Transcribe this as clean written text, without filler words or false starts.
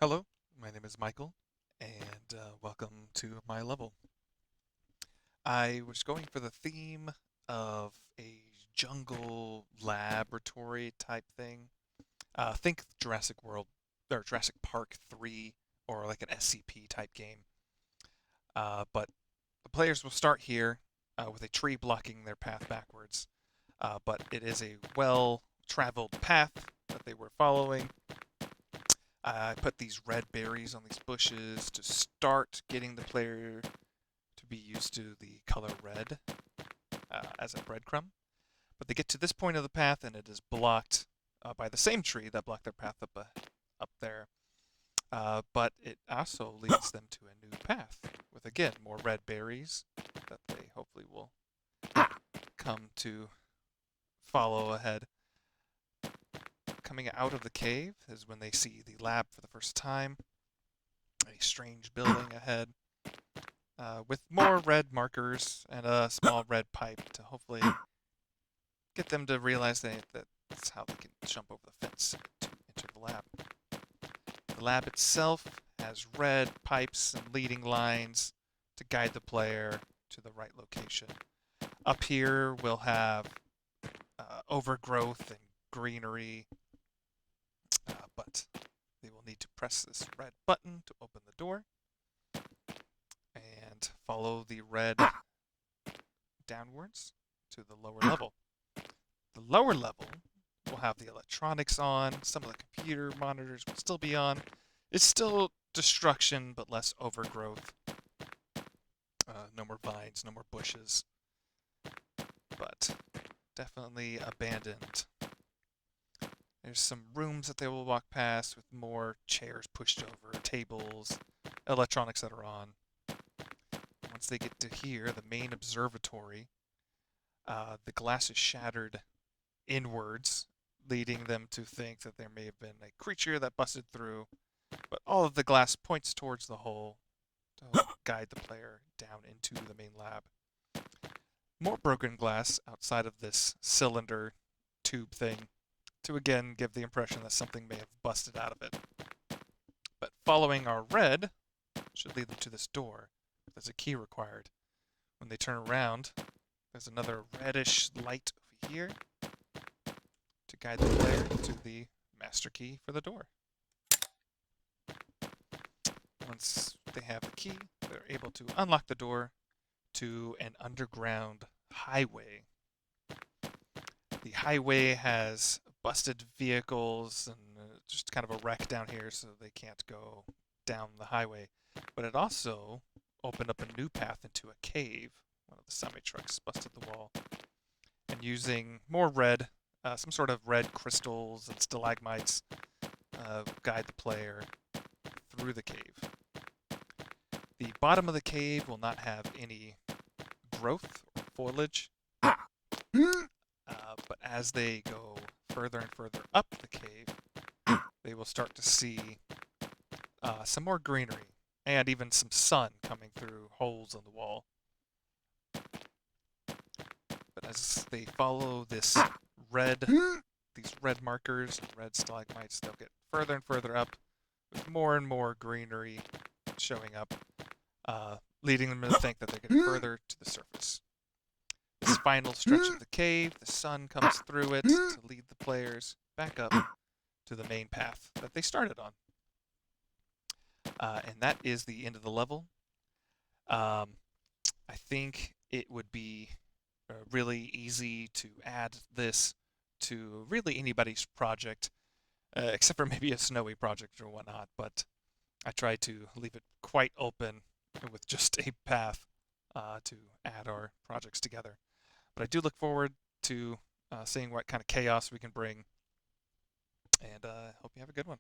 Hello, my name is Michael, and welcome to my level. I was going for the theme of a jungle laboratory type thing. Think Jurassic World or Jurassic Park 3 or like an SCP type game. But the players will start here with a tree blocking their path backwards. But it is a well-traveled path that they were following. I put these red berries on these bushes to start getting the player to be used to the color red as a breadcrumb. But they get to this point of the path and it is blocked by the same tree that blocked their path up there. But it also leads them to a new path with, again, more red berries that they hopefully will come to follow ahead. Coming out of the cave is when they see the lab for the first time. A strange building ahead with more red markers and a small red pipe to hopefully get them to realize that's how they can jump over the fence to enter the lab. The lab itself has red pipes and leading lines to guide the player to the right location. Up here we'll have overgrowth and greenery, but they will need to press this red button to open the door and follow the red downwards to the lower level. The lower level will have the electronics on, some of the computer monitors will still be on. It's still destruction, but less overgrowth. No more vines, no more bushes, but definitely abandoned. There's some rooms that they will walk past with more chairs pushed over, tables, electronics that are on. Once they get to here, the main observatory, the glass is shattered inwards, leading them to think that there may have been a creature that busted through, but all of the glass points towards the hole to guide the player down into the main lab. More broken glass outside of this cylinder tube thing to again give the impression that something may have busted out of it. But following our red should lead them to this door. There's a key required. When they turn around, there's another reddish light over here to guide the player to the master key for the door. Once they have the key, they're able to unlock the door to an underground highway. The highway has busted vehicles and just kind of a wreck down here, so they can't go down the highway. But it also opened up a new path into a cave. One of the semi-trucks busted the wall. And using more red, some sort of red crystals and stalagmites, guide the player through the cave. The bottom of the cave will not have any growth or foliage, but as they go further and further up the cave, they will start to see some more greenery and even some sun coming through holes in the wall. But as they follow these red markers and red stalagmites, they'll get further and further up with more and more greenery showing up, leading them to think that they're getting further to the surface. This final stretch of the cave, the sun comes through it to lead the players back up to the main path that they started on. And that is the end of the level. I think it would be really easy to add this to really anybody's project, except for maybe a snowy project or whatnot, but I try to leave it quite open with just a path to add our projects together. But I do look forward to seeing what kind of chaos we can bring, and hope you have a good one.